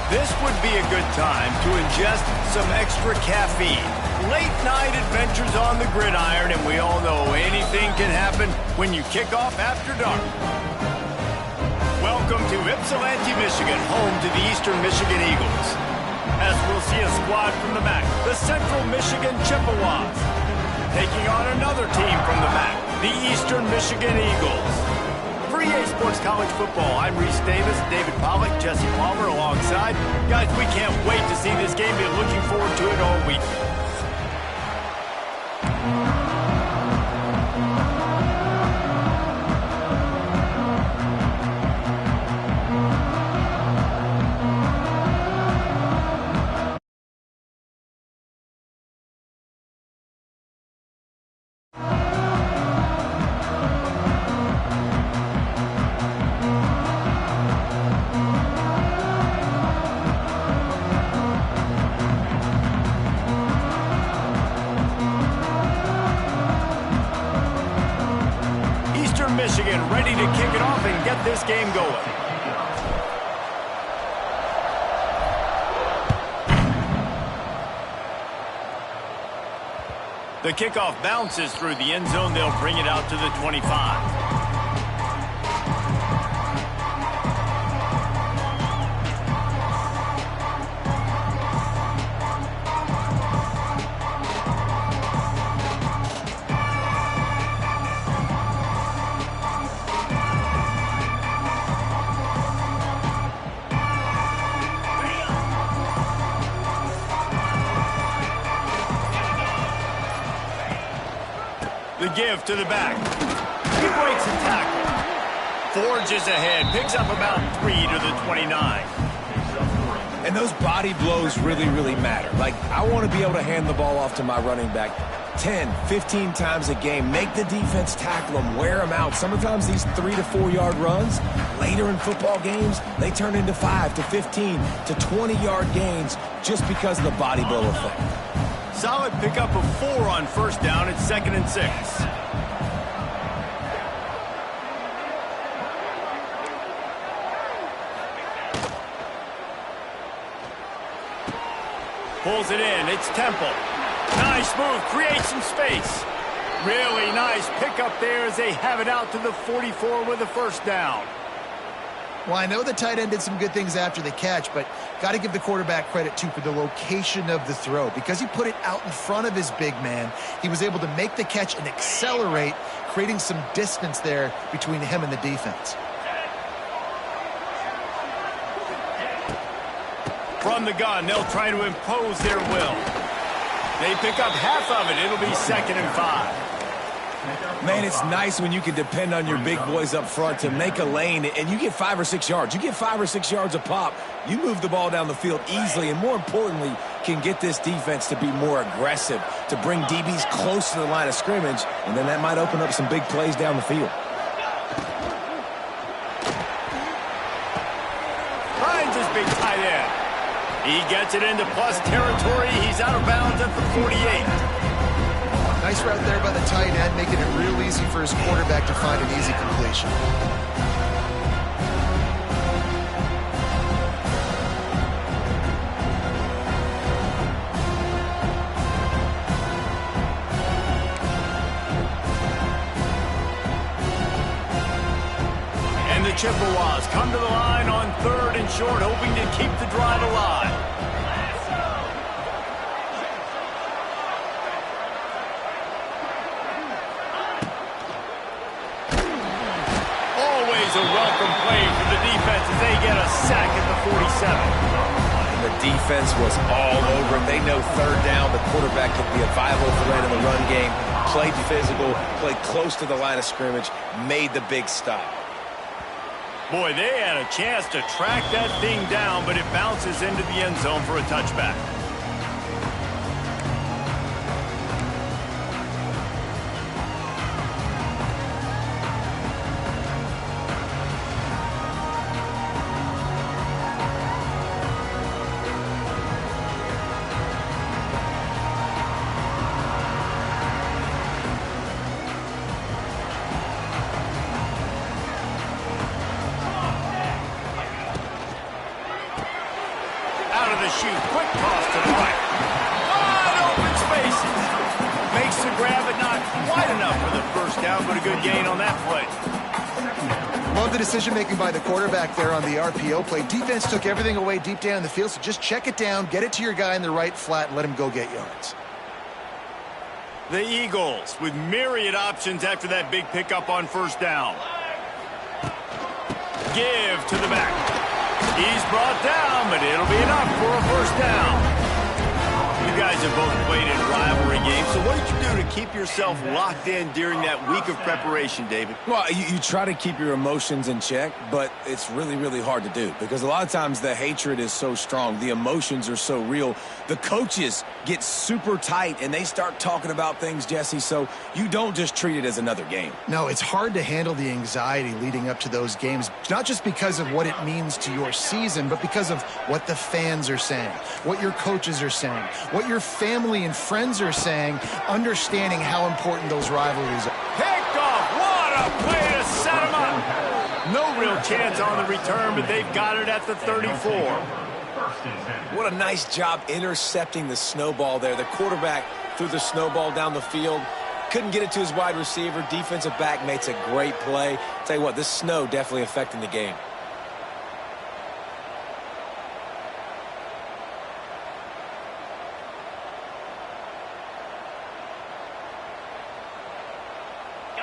This would be a good time to ingest some extra caffeine. Late night adventures on the gridiron, and we all know anything can happen when you kick off after dark. Welcome to Ypsilanti, Michigan, home to the Eastern Michigan Eagles. As we'll see a squad from the MAC, the Central Michigan Chippewas, taking on another team from the MAC, the Eastern Michigan Eagles. For EA Sports College Football, I'm Reese Davis, David Pollack, Jesse Palmer alongside. Guys, we can't wait to see this game. Been looking forward to it all week. Michigan ready to kick it off and get this game going. The kickoff bounces through the end zone. They'll bring it out to the 25. The give to the back. He breaks a tackle. Forges ahead. Picks up about 3 to the 29. And those body blows really matter. Like, I want to be able to hand the ball off to my running back 10, 15 times a game. Make the defense tackle them, wear them out. Sometimes these 3 to 4 yard runs, later in football games, they turn into 5 to 15 to 20 yard gains just because of the body blow effect. Solid pickup of 4 on first down. It's 2nd and 6. Pulls it in. It's Temple. Nice move. Creates some space. Really nice pickup there as they have it out to the 44 with a first down. Well, I know the tight end did some good things after the catch, but got to give the quarterback credit, too, for the location of the throw. Because he put it out in front of his big man, he was able to make the catch and accelerate, creating some distance there between him and the defense. From the gun, they'll try to impose their will. They pick up half of it. It'll be 2nd and 5. Man, it's nice when you can depend on your big boys up front to make a lane, and you get 5 or 6 yards. You get 5 or 6 yards a pop. You move the ball down the field easily, and more importantly, can get this defense to be more aggressive, to bring DBs close to the line of scrimmage, and then that might open up some big plays down the field. Finds his big tight end. He gets it into plus territory. He's out of bounds at the 48. Nice route there by the tight end, making it real easy for his quarterback to find an easy completion. And the Chippewas come to the line on 3rd and short, hoping to keep the drive alive. A welcome play for the defense as they get a sack at the 47. The defense was all over. They know 3rd down. The quarterback could be a viable threat in the run game. Played physical, played close to the line of scrimmage, made the big stop. Boy, they had a chance to track that thing down, but it bounces into the end zone for a touchback. to shoot. Quick toss to the right. Wide open spaces. Makes the grab, but not quite enough for the first down, but a good gain on that play. Love the decision-making by the quarterback there on the RPO play. Defense took everything away deep down the field, so just check it down, get it to your guy in the right flat, and let him go get yards. The Eagles with myriad options after that big pickup on first down. Give to the back. He's brought down, but it'll be enough for a first down. You guys have both played in rivalry games, so what did you do to keep yourself locked in during that week of preparation, David? Well, you try to keep your emotions in check, but it's really, really hard to do because a lot of times the hatred is so strong. The emotions are so real. The coaches get super tight, and they start talking about things, Jesse, so you don't just treat it as another game. No, it's hard to handle the anxiety leading up to those games, not just because of what it means to your season, but because of what the fans are saying, what your coaches are saying, what your family and friends are saying, understanding how important those rivalries are. Picked off. What a play to set him up. No real chance on the return, but they've got it at the 34. What a nice job intercepting the snowball there. The quarterback threw the snowball down the field. Couldn't get it to his wide receiver. Defensive back makes a great play. Tell you what, this snow definitely affecting the game.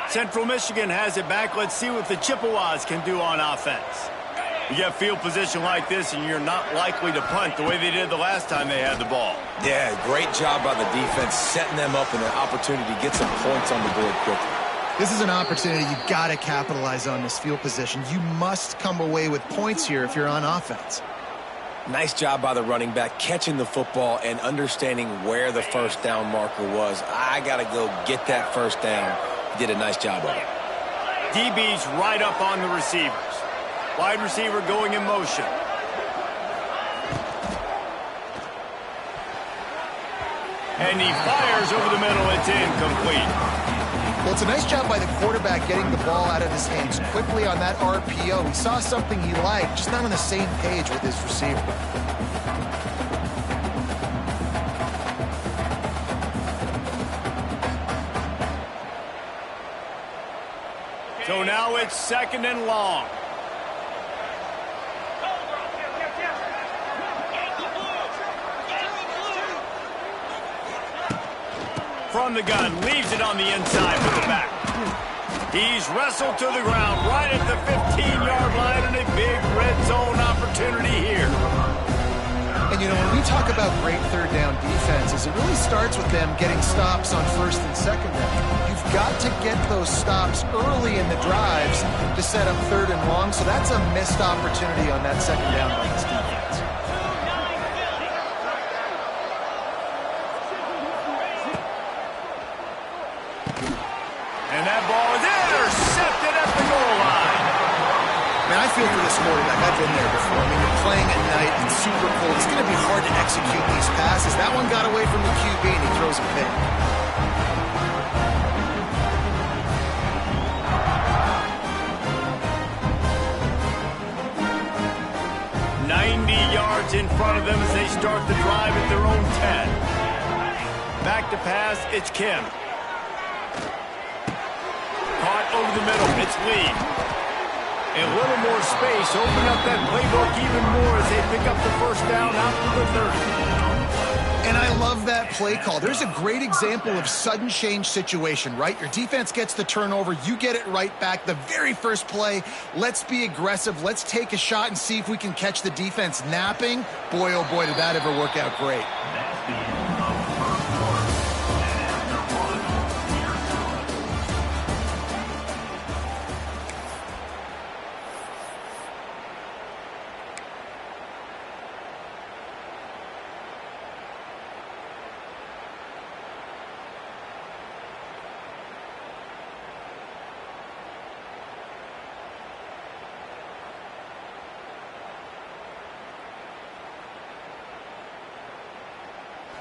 Central Michigan has it back. Let's see what the Chippewas can do on offense. You get field position like this, and you're not likely to punt the way they did the last time they had the ball. Yeah, great job by the defense, setting them up in an opportunity to get some points on the board quickly. This is an opportunity you got to capitalize on this field position. You must come away with points here if you're on offense. Nice job by the running back, catching the football and understanding where the first down marker was. I got to go get that first down. Did a nice job of it. DB's right up on the receivers. Wide receiver going in motion. And he fires over the middle. It's incomplete. Well, it's a nice job by the quarterback getting the ball out of his hands quickly on that RPO. He saw something he liked, just not on the same page with his receiver. So now it's second and long. From the gun, leaves it on the inside with the back. He's wrestled to the ground right at the 15-yard line, and a big red zone opportunity here. And, you know, when we talk about great third down defenses, it really starts with them getting stops on first and second down. You've got to get those stops early in the drives to set up third and long, so that's a missed opportunity on that second down by this defense. And that ball is intercepted at the goal line. Man, I feel for this quarterback. I've been there before. I mean, you're playing at night. It's super cold. It's going to be hard to execute these passes. That one got away from the QB, and he throws a pick. Yards in front of them as they start the drive at their own 10. Back to pass, it's Kim. Caught over the middle, it's Lee. And a little more space, open up that playbook even more as they pick up the first down out to the 30. And I love that play call. There's a great example of sudden change situation, right? Your defense gets the turnover. You get it right back. The very first play, let's be aggressive. Let's take a shot and see if we can catch the defense napping. Boy, oh boy, did that ever work out great.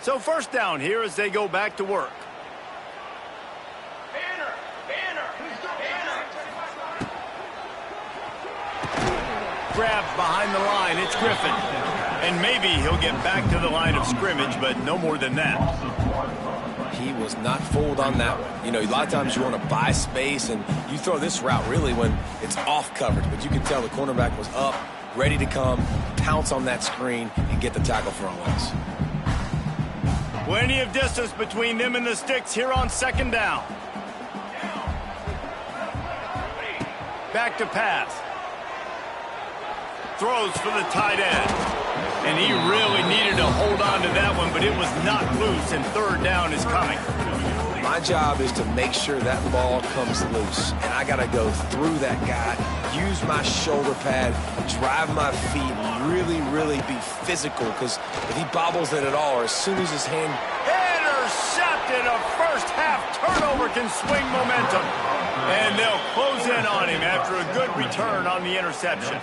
So first down here as they go back to work. grabbed behind the line. It's Griffin. And maybe he'll get back to the line of scrimmage, but no more than that. He was not fooled on that one. You know, a lot of times you want to buy space, and you throw this route really when it's off coverage. But you can tell the cornerback was up, ready to come, pounce on that screen, and get the tackle for a loss. Plenty of distance between them and the sticks here on second down. Back to pass. Throws for the tight end. And he really needed to hold on to that one, but it was knocked loose, and third down is coming. My job is to make sure that ball comes loose, and I got to go through that guy, use my shoulder pad, drive my feet, and really be physical, because if he bobbles it at all, or as soon as his hand... Intercepted! A first-half turnover can swing momentum. And they'll close in on him after a good return on the interception.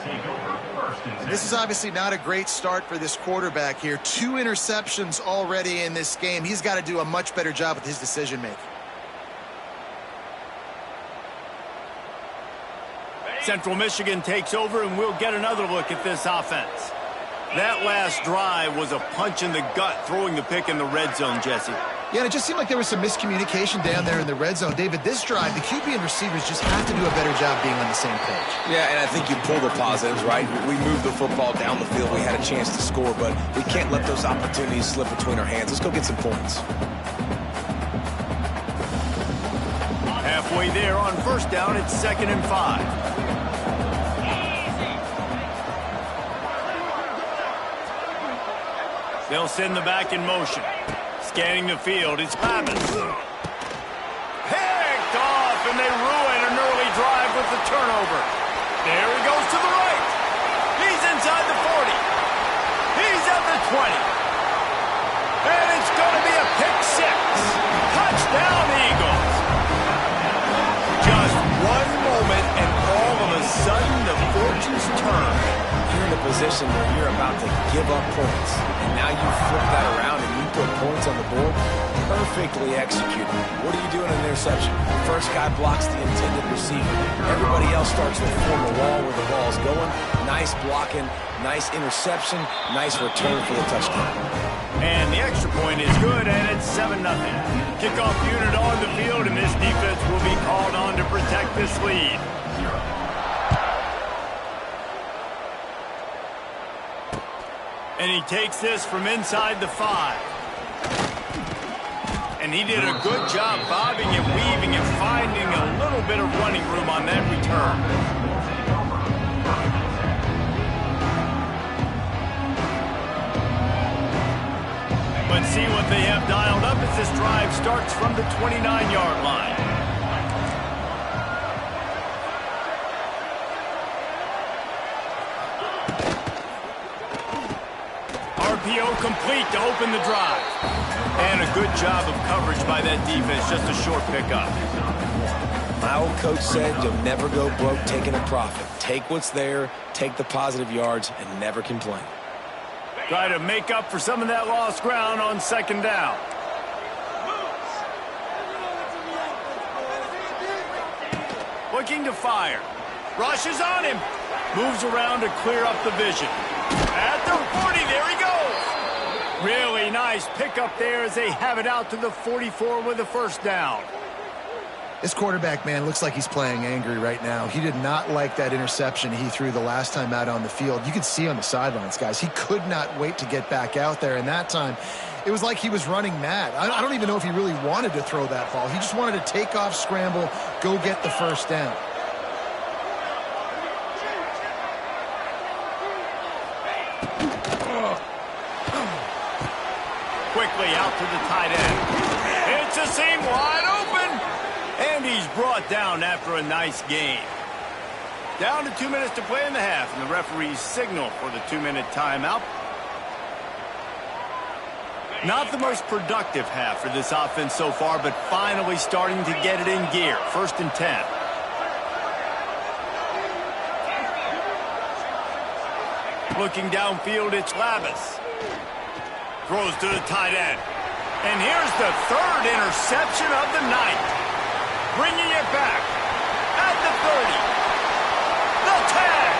This is obviously not a great start for this quarterback here. 2 interceptions already in this game. He's got to do a much better job with his decision-making. Central Michigan takes over, and we'll get another look at this offense. That last drive was a punch in the gut, throwing the pick in the red zone, Jesse. Yeah, and it just seemed like there was some miscommunication down there in the red zone. David, this drive, the QB and receivers just have to do a better job being on the same page. Yeah, and I think you pull the positives, right? We moved the football down the field. We had a chance to score, but we can't let those opportunities slip between our hands. Let's go get some points. Halfway there on first down, it's 2nd and 5. They'll send the back in motion. Scanning the field, it's Levis. Picked off, and they ruin an early drive with the turnover. There he goes to the right. He's inside the 40. He's at the 20. And it's going to be a pick 6. Touchdown, Eagles. Just one moment, and all of a sudden, the fortunes turn. You're in a position where you're about to give up points, and now you flip that around and you put points on the board. Perfectly executed. What do you do in an interception? First guy blocks the intended receiver. Everybody else starts to form a wall where the ball's going. Nice blocking, nice interception, nice return for the touchdown. And the extra point is good, and it's 7-0. Kickoff unit on the field, and this defense will be called on to protect this lead. And he takes this from inside the 5. And he did a good job bobbing and weaving and finding a little bit of running room on that return. Let's see what they have dialed up as this drive starts from the 29-yard line. RPO complete to open the drive. And a good job of coverage by that defense, just a short pickup. My old coach said you'll never go broke taking a profit. Take what's there, take the positive yards, and never complain. Try to make up for some of that lost ground on second down. Looking to fire. Rushes on him. Moves around to clear up the vision. At the 40, there he goes. Really nice pickup there as they have it out to the 44 with a first down. This quarterback, man, looks like he's playing angry right now. He did not like that interception he threw the last time out on the field. You could see on the sidelines, guys, he could not wait to get back out there. And that time, it was like he was running mad. I don't even know if he really wanted to throw that ball. He just wanted to take off, scramble, go get the first down. Quickly out to the tight end. It's a seam wide open. And he's brought down after a nice game. Down to 2 minutes to play in the half, and the referees signal for the 2-minute timeout. Not the most productive half for this offense so far, but finally starting to get it in gear. 1st and 10. Looking downfield, it's Levis. Throws to the tight end. And here's the 3rd interception of the night. Bringing it back at the 30. The tag.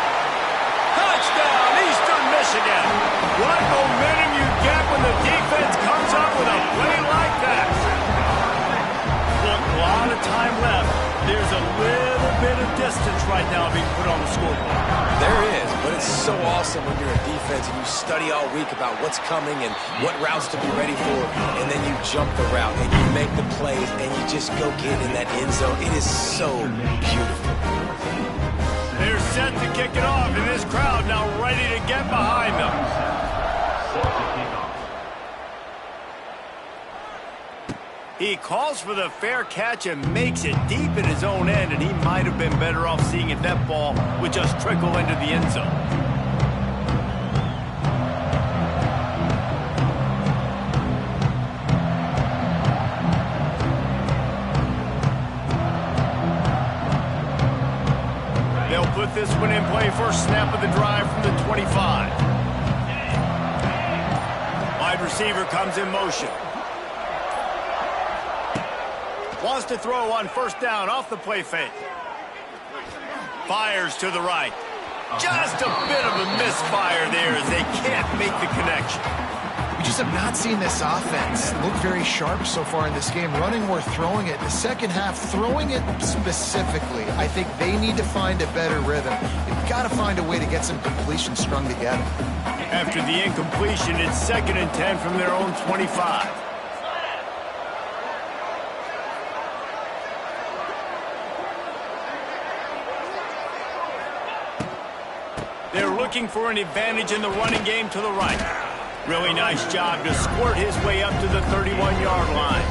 right now being put on the scoreboard. There is, but it's so awesome when you're in defense and you study all week about what's coming and what routes to be ready for, and then you jump the route and you make the plays and you just go get in that end zone. It is so beautiful. They're set to kick it off, and this crowd now ready to get behind them. He calls for the fair catch and makes it deep in his own end, and he might have been better off seeing if that ball would just trickle into the end zone. They'll put this one in play first snap of the drive from the 25. Wide receiver comes in motion. Wants to throw on first down off the play fake. Fires to the right. Just a bit of a misfire there as they can't make the connection. We just have not seen this offense look very sharp so far in this game, running or throwing it. The second half, throwing it specifically, I think they need to find a better rhythm. They've got to find a way to get some completions strung together. After the incompletion, it's 2nd and 10 from their own 25. They're looking for an advantage in the running game to the right. Really nice job to squirt his way up to the 31-yard line.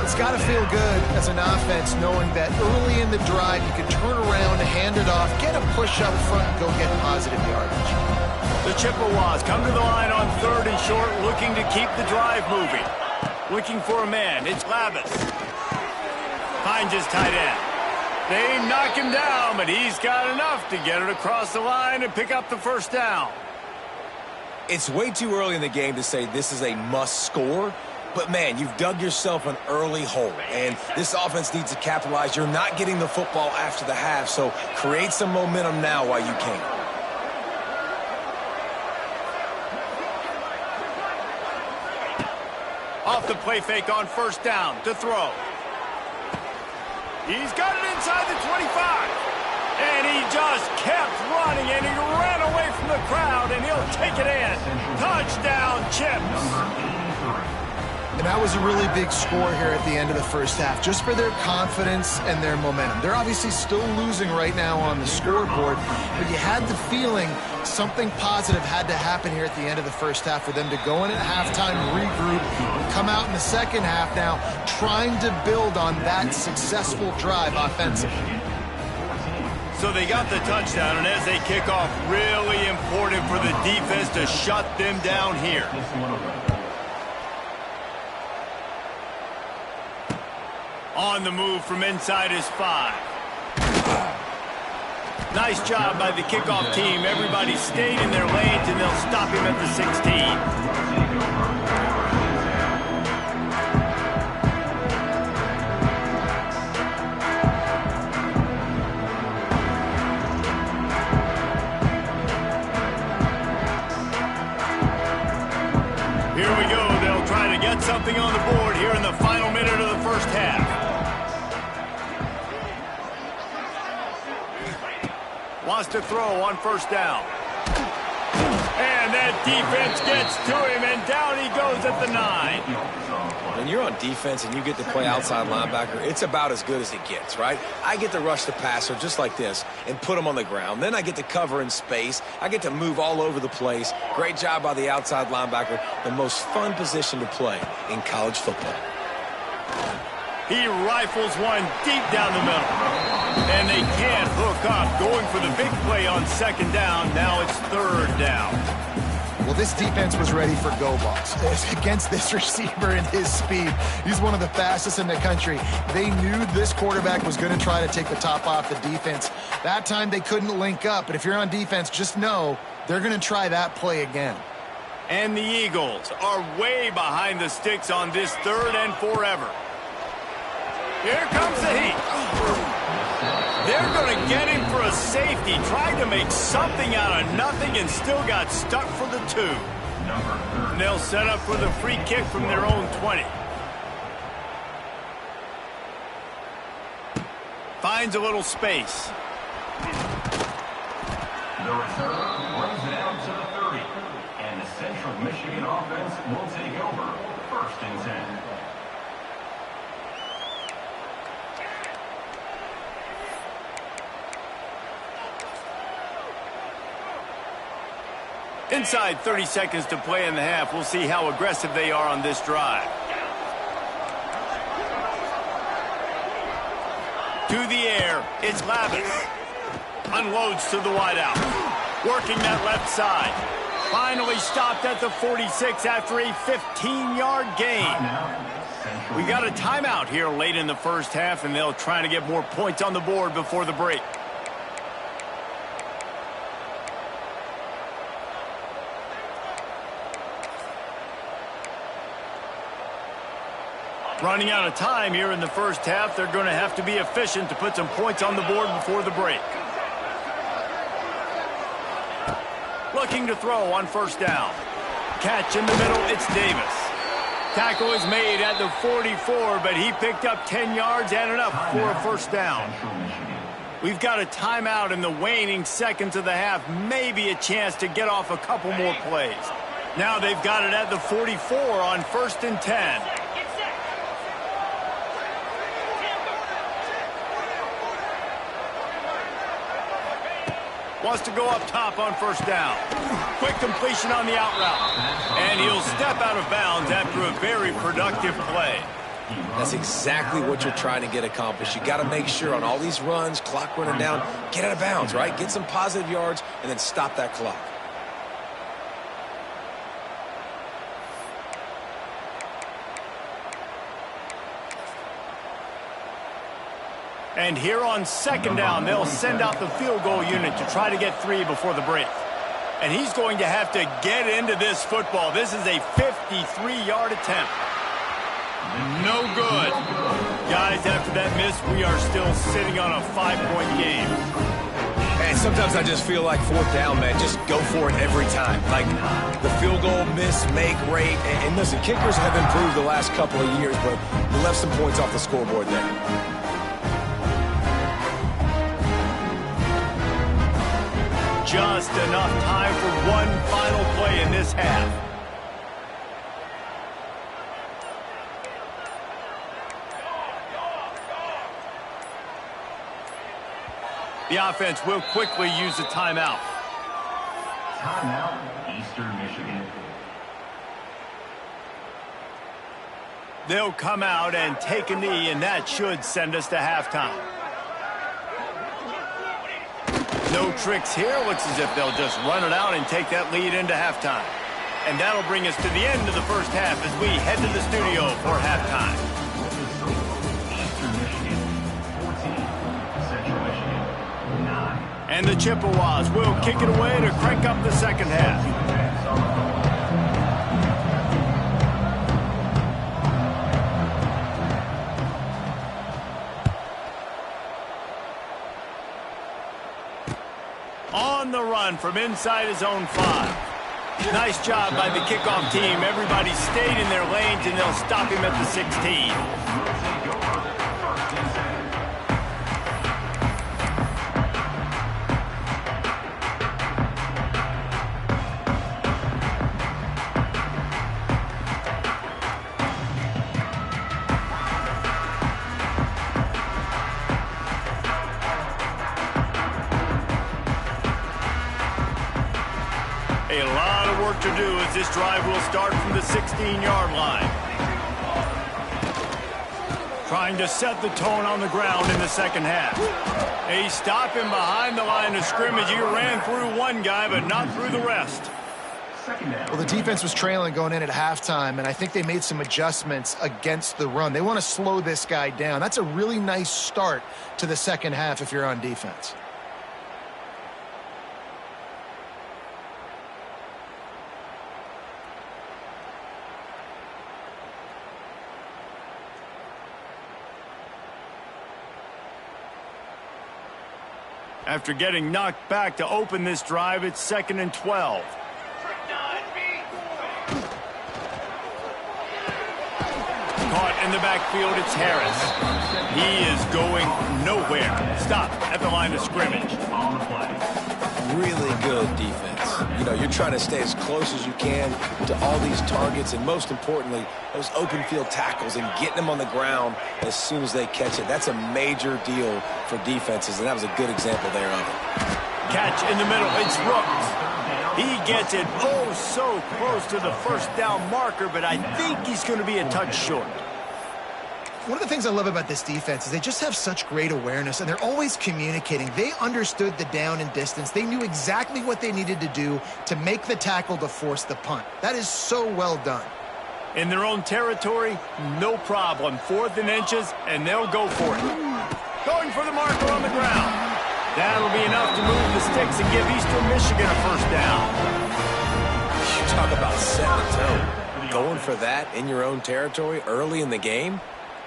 It's got to feel good as an offense knowing that early in the drive you can turn around, hand it off, get a push up front, and go get positive yardage. The Chippewas come to the line on 3rd and short, looking to keep the drive moving. Looking for a man. It's Lavis. Finds his tight end. They knock him down, but he's got enough to get it across the line and pick up the first down. It's way too early in the game to say this is a must score, but man, you've dug yourself an early hole, and this offense needs to capitalize. You're not getting the football after the half, so create some momentum now while you can. Off the play fake on first down to throw. He's got it inside the 25. And he just kept running, and he ran away from the crowd, and he'll take it in. Touchdown, Chips. And that was a really big score here at the end of the first half, just for their confidence and their momentum. They're obviously still losing right now on the scoreboard, but you had the feeling something positive had to happen here at the end of the first half for them to go in at halftime, regroup, and come out in the second half now trying to build on that successful drive offensively. So they got the touchdown, and as they kick off, really important for the defense to shut them down here. On the move from inside his 5. Nice job by the kickoff team. Everybody stayed in their lanes, and they'll stop him at the 16. Here we go. They'll try to get something on the board here in the final minute of the first half. Wants to throw on first down. And that defense gets to him, and down he goes at the 9. When you're on defense and you get to play outside linebacker, it's about as good as it gets, right? I get to rush the passer just like this and put him on the ground. Then I get to cover in space. I get to move all over the place. Great job by the outside linebacker. The most fun position to play in college football. He rifles one deep down the middle. And they can't hook up. Going for the big play on 2nd down. Now it's 3rd down. Well, this defense was ready for go balls against this receiver and his speed. He's one of the fastest in the country. They knew this quarterback was going to try to take the top off the defense. That time they couldn't link up, but if you're on defense, just know they're going to try that play again. And the Eagles are way behind the sticks on this 3rd and forever. Here comes the heat. They're going to get him for a safety. Tried to make something out of nothing and still got stuck for the 2. And they'll set up for the free kick from their own 20. Finds a little space. The return brings it out to the 30. And the Central Michigan offense will take over 1st and 10. Inside 30 seconds to play in the half. We'll see how aggressive they are on this drive. To the air, it's Lavis. Unloads to the wideout. Working that left side. Finally stopped at the 46 after a 15-yard gain. We got a timeout here late in the first half, and they'll try to get more points on the board before the break. Running out of time here in the first half. They're going to have to be efficient to put some points on the board before the break. Looking to throw on 1st down. Catch in the middle, it's Davis. Tackle is made at the 44, but he picked up 10 yards and enough for a 1st down. We've got a timeout in the waning seconds of the half. Maybe a chance to get off a couple more plays. Now they've got it at the 44 on 1st and 10. Wants to go up top on 1st down. Quick completion on the out route. And he'll step out of bounds after a very productive play. That's exactly what you're trying to get accomplished. You got to make sure on all these runs, clock running down, get out of bounds, right? Get some positive yards and then stop that clock. And here on 2nd down, they'll send out the field goal unit to try to get 3 before the break. And he's going to have to get into this football. This is a 53-yard attempt. No good. Guys, after that miss, we are still sitting on a 5-point game. And sometimes I just feel like 4th down, man. Just go for it every time. Like the field goal miss, make rate. And listen, kickers have improved the last couple of years, but we left some points off the scoreboard there. Just enough time for one final play in this half. The offense will quickly use a timeout. Timeout, Eastern Michigan. They'll come out and take a knee, and that should send us to halftime. No tricks here. Looks as if they'll just run it out and take that lead into halftime. And that'll bring us to the end of the first half as we head to the studio for halftime. Eastern Michigan, 14. Central Michigan, 9. And the Chippewas will kick it away to crank up the second half. On the run from inside his own 5. Nice job by the kickoff team. Everybody stayed in their lanes, and they'll stop him at the 16. A lot of work to do as this drive will start from the 16-yard line. Trying to set the tone on the ground in the second half. They stop him behind the line of scrimmage. He ran through one guy, but not through the rest. Well, the defense was trailing going in at halftime, and I think they made some adjustments against the run. They want to slow this guy down. That's a really nice start to the second half if you're on defense. After getting knocked back to open this drive, it's 2nd and 12. caught in the backfield. It's Harris. He is going nowhere. Stop at the line of scrimmage. On the play. Really good defense. You know, you're trying to stay as close as you can to all these targets, and most importantly, those open field tackles and getting them on the ground as soon as they catch it. That's a major deal for defenses, and that was a good example there of it. Catch in the middle. It's Rooks. He gets it oh so close to the first down marker, but I think he's going to be a touch short. One of the things I love about this defense is they just have such great awareness, and they're always communicating. They understood the down and distance. They knew exactly what they needed to do to make the tackle to force the punt. That is so well done. In their own territory, no problem. 4th and inches, and they'll go for it. Going for the marker on the ground. That'll be enough to move the sticks and give Eastern Michigan a first down. You talk about setting the tone. Going for that in your own territory early in the game?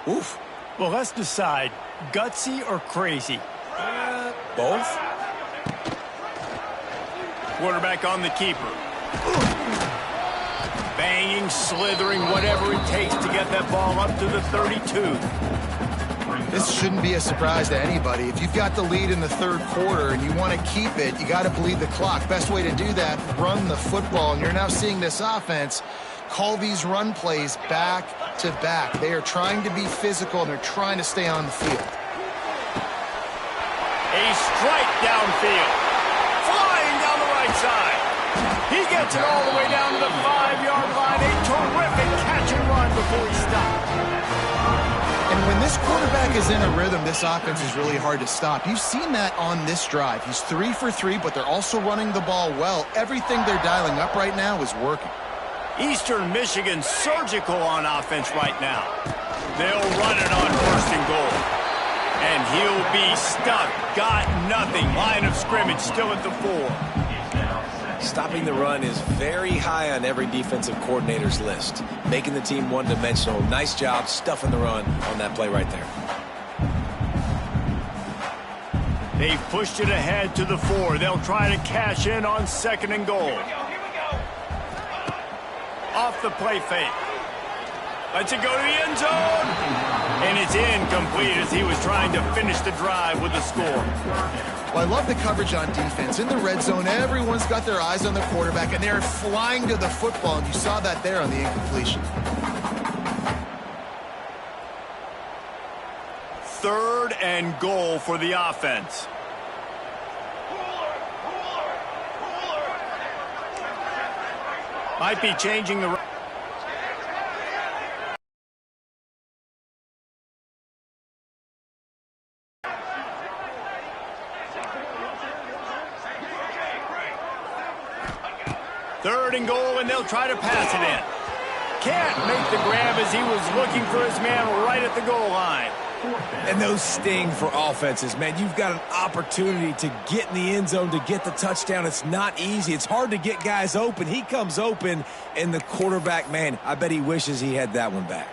Oof. Well, let's decide, gutsy or crazy? Both? Quarterback on the keeper. Banging, slithering, whatever it takes to get that ball up to the 32. This shouldn't be a surprise to anybody. If you've got the lead in the third quarter and you want to keep it, you got to bleed the clock. Best way to do that, run the football. And you're now seeing this offense call these run plays back to back. They are trying to be physical, and they're trying to stay on the field. A strike downfield. Flying down the right side. He gets it all the way down to the 5-yard line. A terrific catch and run before he stopped. And when this quarterback is in a rhythm, this offense is really hard to stop. You've seen that on this drive. He's 3 for 3, but they're also running the ball well. Everything they're dialing up right now is working. Eastern Michigan surgical on offense right now. They'll run it on 1st and goal. And he'll be stuck. Got nothing. Line of scrimmage still at the 4. Stopping the run is very high on every defensive coordinator's list. Making the team one-dimensional. Nice job stuffing the run on that play right there. They've pushed it ahead to the 4. They'll try to cash in on 2nd and goal. Off the play fake. Lets it go to the end zone. And it's incomplete as he was trying to finish the drive with a score. Well, I love the coverage on defense. In the red zone, everyone's got their eyes on the quarterback, and they're flying to the football, and you saw that there on the incompletion. 3rd and goal for the offense. Might be changing the... Third and goal, and they'll try to pass it in. Can't make the grab as he was looking for his man right at the goal line. And those sting for offenses, man. You've got an opportunity to get in the end zone, to get the touchdown. It's not easy. It's hard to get guys open. He comes open, and the quarterback, man, I bet he wishes he had that one back.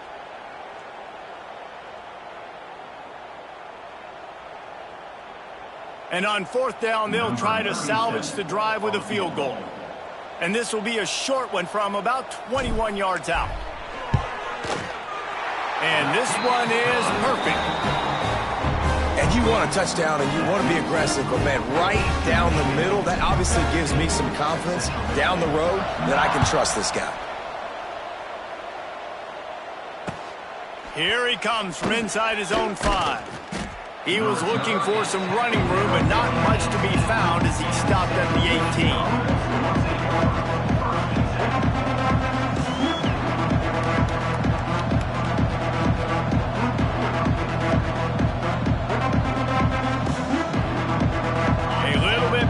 And on 4th down, they'll try to salvage the drive with a field goal. And this will be a short one from about 21 yards out. And this one is perfect. And you want a touchdown and you want to be aggressive, but man, right down the middle, that obviously gives me some confidence down the road that I can trust this guy. Here he comes from inside his own 5. He was looking for some running room, but not much to be found as he stopped at the 18.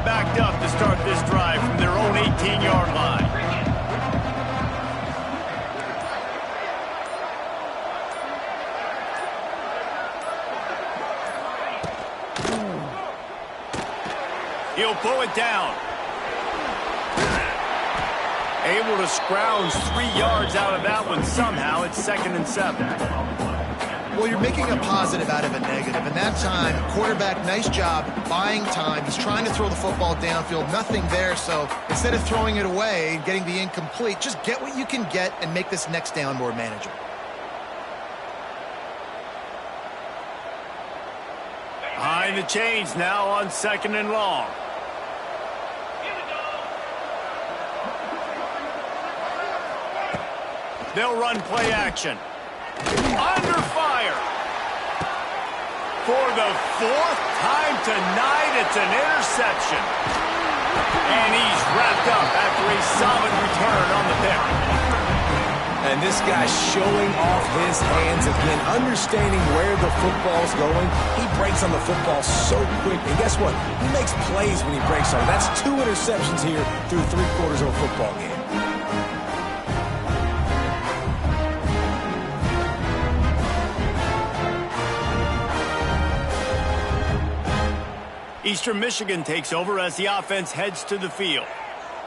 Backed up to start this drive from their own 18-yard line. He'll pull it down. Able to scrounge 3 yards out of that one somehow. It's 2nd and 7. Well, you're making a positive out of a negative. And that time, quarterback, nice job buying time. He's trying to throw the football downfield. Nothing there. So instead of throwing it away and getting the incomplete, just get what you can get and make this next down more manageable. Trying the change now on 2nd and long. They'll run play action. Under fire. For the 4th time tonight, it's an interception. And he's wrapped up after a solid return on the pick. And this guy's showing off his hands again, understanding where the football's going. He breaks on the football so quick. And guess what? He makes plays when he breaks on it. That's 2 interceptions here through 3/4 of a football game. Eastern Michigan takes over as the offense heads to the field.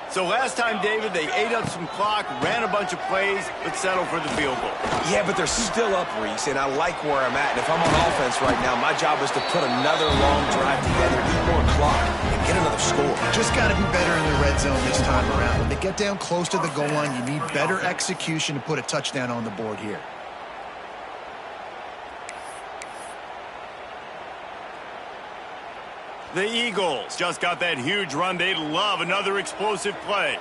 So last time, David, they ate up some clock, ran a bunch of plays, but settled for the field goal. Yeah, but they're still up, Reese, and I like where I'm at. And if I'm on offense right now, my job is to put another long drive together, eat more clock, and get another score. Just got to be better in the red zone this time around. When they get down close to the goal line, you need better execution to put a touchdown on the board here. The Eagles just got that huge run. They'd love another explosive play.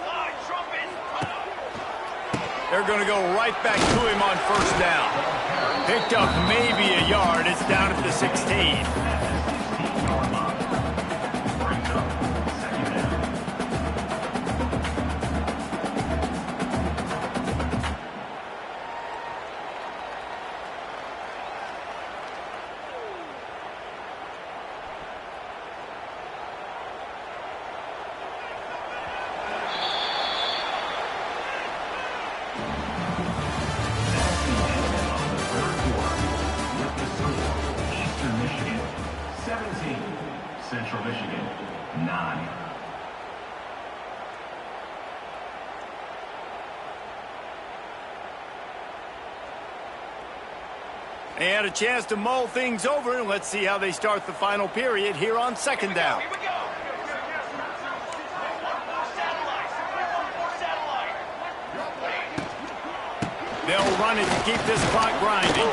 They're going to go right back to him on 1st down. Picked up maybe a yard. It's down at the 16. Central Michigan, 9. They had a chance to mull things over, and let's see how they start the final period here on 2nd down. They'll run it to keep this clock grinding.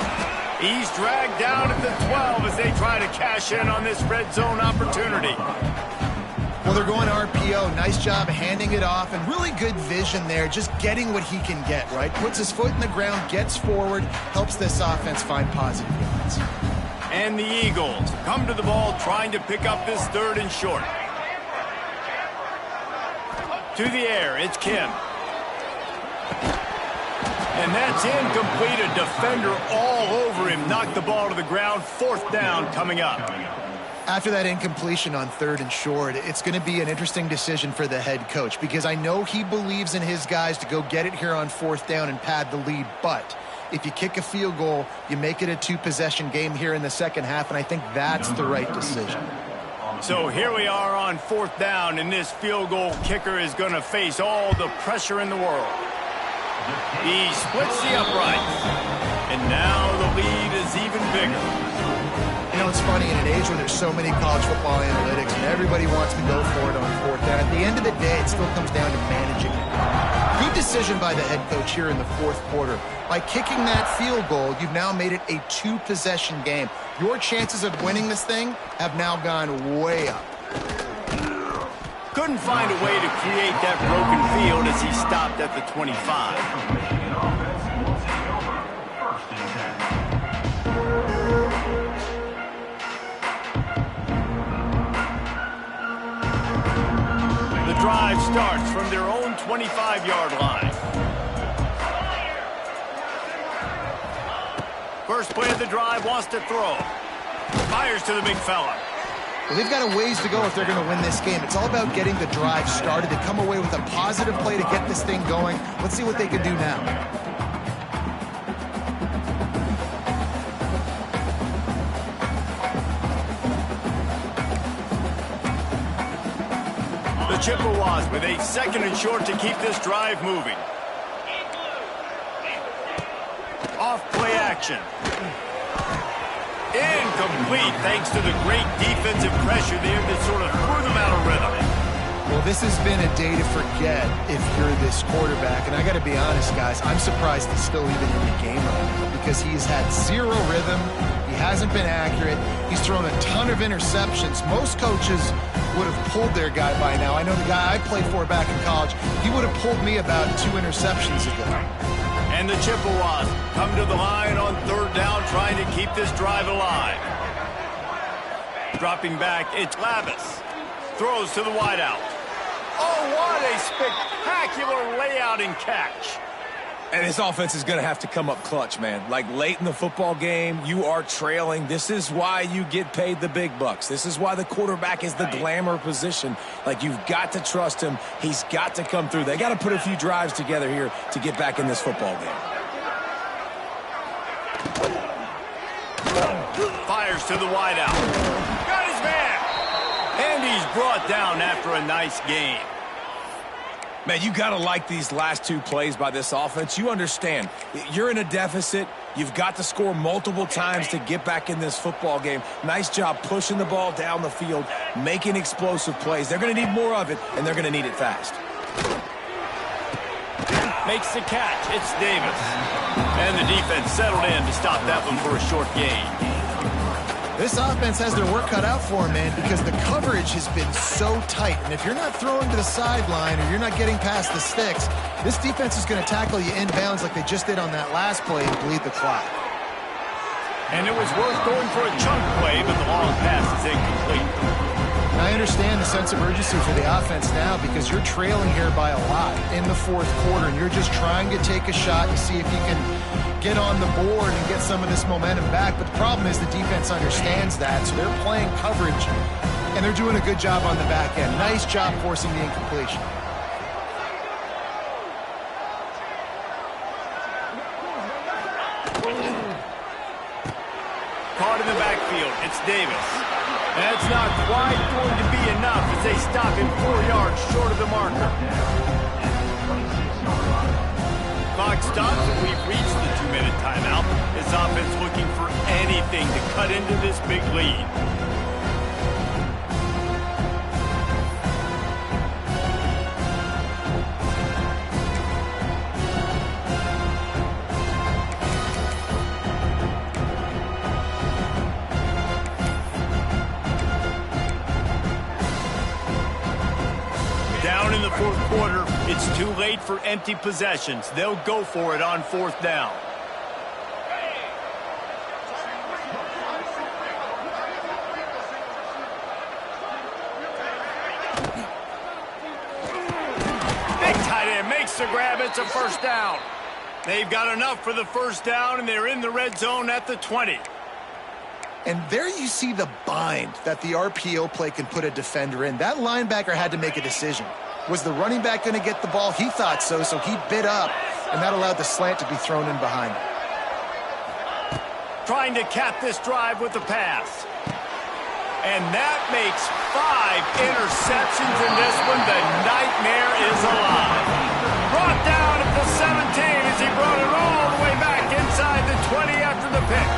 He's dragged down at the 12 as they try to cash in on this red zone opportunity. Well, they're going RPO. Nice job handing it off, and really good vision there, just getting what he can get, right? Puts his foot in the ground, gets forward, helps this offense find positive yards. And the Eagles come to the ball trying to pick up this 3rd and short. To the air, it's Kim. And that's incomplete. A defender all over him. Knocked the ball to the ground. 4th down coming up. After that incompletion on 3rd and short, it's going to be an interesting decision for the head coach, because I know he believes in his guys to go get it here on 4th down and pad the lead. But if you kick a field goal, you make it a 2-possession game here in the 2nd half, and I think that's the right decision. So here we are on 4th down, and this field goal kicker is going to face all the pressure in the world. He splits the uprights, and now the lead is even bigger. You know, it's funny, in an age where there's so many college football analytics and everybody wants to go for it on 4th down, at the end of the day, it still comes down to managing it. Good decision by the head coach here in the 4th quarter. By kicking that field goal, you've now made it a 2-possession game. Your chances of winning this thing have now gone way up. Couldn't find a way to create that broken field as he stopped at the 25. The drive starts from their own 25-yard line. First play of the drive, wants to throw. Fires to the big fella. Well, they've got a ways to go if they're going to win this game. It's all about getting the drive started. They come away with a positive play to get this thing going. Let's see what they can do now. The Chippewas with a 2nd and short to keep this drive moving. Off play action. Incomplete thanks to the great defensive pressure there that sort of threw them out of rhythm. Well, this has been a day to forget if you're this quarterback. And I got to be honest, guys, I'm surprised he's still even in the game right now because he's had zero rhythm. He hasn't been accurate. He's thrown a ton of interceptions. Most coaches would have pulled their guy by now. I know the guy I played for back in college, he would have pulled me about 2 interceptions ago. And the Chippewas come to the line on 3rd down, trying to keep this drive alive. Dropping back, it's Lavis. Throws to the wideout. Oh, what a spectacular layout and catch. And his offense is going to have to come up clutch, man. Like late in the football game, you are trailing. This is why you get paid the big bucks. This is why the quarterback is the glamour position. Like, you've got to trust him. He's got to come through. They got to put a few drives together here to get back in this football game. Fires to the wideout. Got his man. And he's brought down after a nice game. Man, you got to like these last 2 plays by this offense. You understand, you're in a deficit. You've got to score multiple times to get back in this football game. Nice job pushing the ball down the field, making explosive plays. They're going to need more of it, and they're going to need it fast. Makes the catch. It's Davis. And the defense settled in to stop that one for a short gain. This offense has their work cut out for them, man, because the coverage has been so tight. And if you're not throwing to the sideline or you're not getting past the sticks, this defense is going to tackle you inbounds like they just did on that last play and bleed the clock. And it was worth going for a chunk play, but the long pass is incomplete. I understand the sense of urgency for the offense now because you're trailing here by a lot in the 4th quarter, and you're just trying to take a shot to see if you can get on the board and get some of this momentum back. But the problem is the defense understands that, so they're playing coverage, and they're doing a good job on the back end. Nice job forcing the incompletion. Caught in the backfield. It's Davis. That's not quite going to be enough as they stop him 4 yards short of the marker. Clock stops and we've reached the 2-minute timeout. This offense looking for anything to cut into this big lead. Down in the 4th quarter, it's too late for empty possessions. They'll go for it on 4th down. Big tight end makes the grab. It's a 1st down. They've got enough for the 1st down, and they're in the red zone at the 20. And there you see the bind that the RPO play can put a defender in. That linebacker had to make a decision. Was the running back going to get the ball? He thought so, so he bit up, and that allowed the slant to be thrown in behind him. Trying to cap this drive with the pass. And that makes 5 interceptions in this one. The nightmare is alive. Brought down at the 17 as he brought it all the way back inside the 20 after the pick.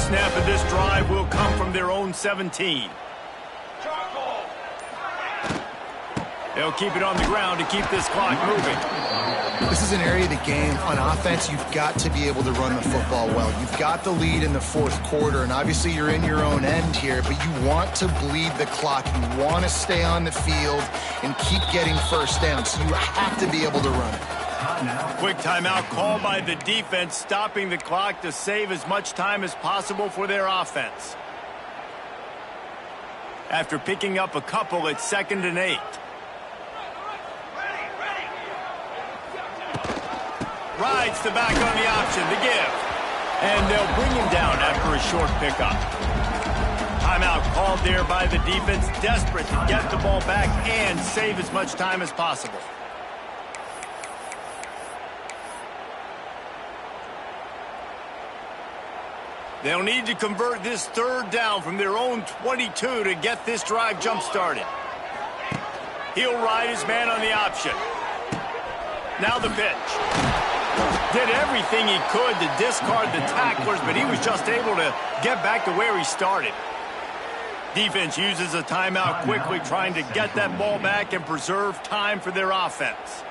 Snap of this drive will come from their own 17. They'll keep it on the ground to keep this clock moving. This is an area of the game. On offense, you've got to be able to run the football well. You've got the lead in the 4th quarter, and obviously you're in your own end here, but you want to bleed the clock. You want to stay on the field and keep getting 1st down, so you have to be able to run it. Quick timeout called by the defense, stopping the clock to save as much time as possible for their offense. After picking up a couple, it's 2nd and 8. Rides the back on the option, the give. And they'll bring him down after a short pickup. Timeout called there by the defense, desperate to get the ball back and save as much time as possible. They'll need to convert this 3rd down from their own 22 to get this drive jump-started. He'll ride his man on the option. Now the pitch. Did everything he could to discard the tacklers, but he was just able to get back to where he started. Defense uses a timeout quickly, trying to get that ball back and preserve time for their offense.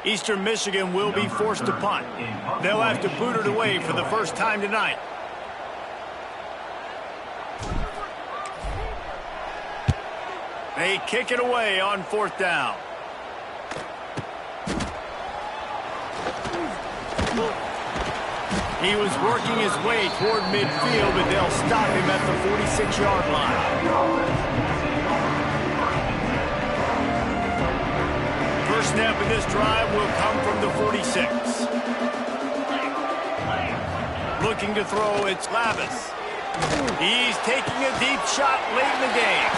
Eastern Michigan will be forced to punt. They'll have to boot it away for the first time tonight. They kick it away on 4th down. He was working his way toward midfield, but they'll stop him at the 46-yard line. First snap of this drive will come from the 46. Looking to throw, it's Lavis. He's taking a deep shot late in the game.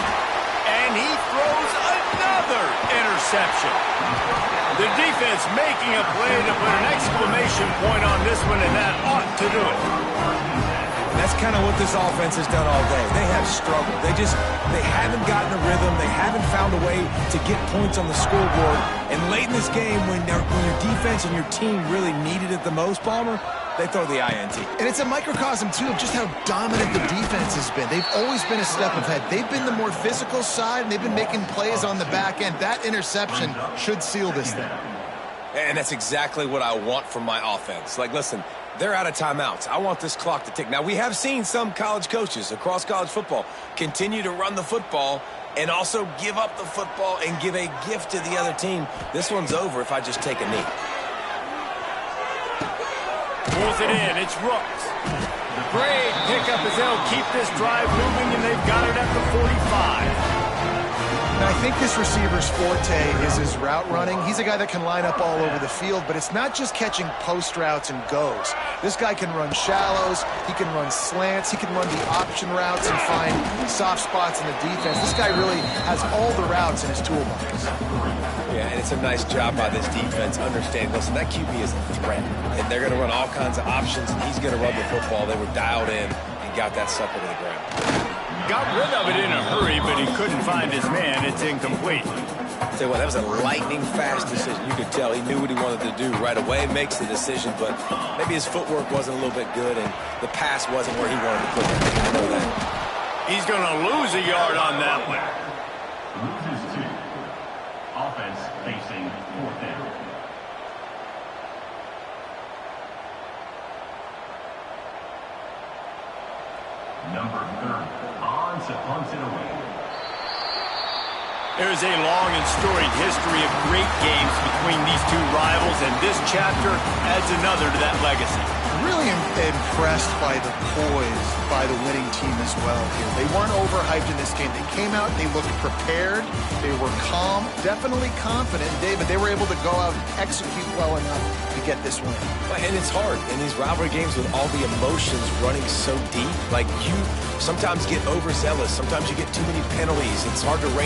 And he throws another interception. The defense making a play to put an exclamation point on this one, and that ought to do it. That's kind of what this offense has done all day. They have struggled. They haven't gotten a rhythm. They haven't found a way to get points on the scoreboard. And late in this game, when your defense and your team really needed it the most, Palmer, they throw the INT. And it's a microcosm, too, of just how dominant the defense has been. They've always been a step ahead. They've been the more physical side, and they've been making plays on the back end. That interception should seal this thing. And that's exactly what I want from my offense. Like, listen, they're out of timeouts. I want this clock to tick. Now, we have seen some college coaches across college football continue to run the football and also give up the football and give a gift to the other team. This one's over if I just take a knee. Pulls it in. It's Rooks. Great pickup as they'll keep this drive moving, and they've got it at the 45. And I think this receiver's forte is his route running. He's a guy that can line up all over the field, but it's not just catching post routes and goes. This guy can run shallows, he can run slants, he can run the option routes and find soft spots in the defense. This guy really has all the routes in his toolbox. Yeah, and it's a nice job by this defense understanding, listen, that QB is a threat, and they're going to run all kinds of options, and he's going to run the football. They were dialed in and got that sucker to the ground. Got rid of it in a hurry, but he couldn't find his man. It's incomplete. Tell you what, that was a lightning-fast decision. You could tell he knew what he wanted to do right away, makes the decision, but maybe his footwork wasn't a little bit good, and the pass wasn't where he wanted to put it. I know that. He's going to lose a yard on that one. Loses 2. Offense facing 4th down. Number 30 on to punt it away. There's a long and storied history of great games between these two rivals, and this chapter adds another to that legacy. Really impressed by the poise by the winning team as well here. They weren't overhyped in this game. They came out, they looked prepared, they were calm, definitely confident, David. They were able to go out and execute well enough to get this win. And it's hard in these rivalry games with all the emotions running so deep. Like, you sometimes get overzealous. Sometimes you get too many penalties. It's hard to rein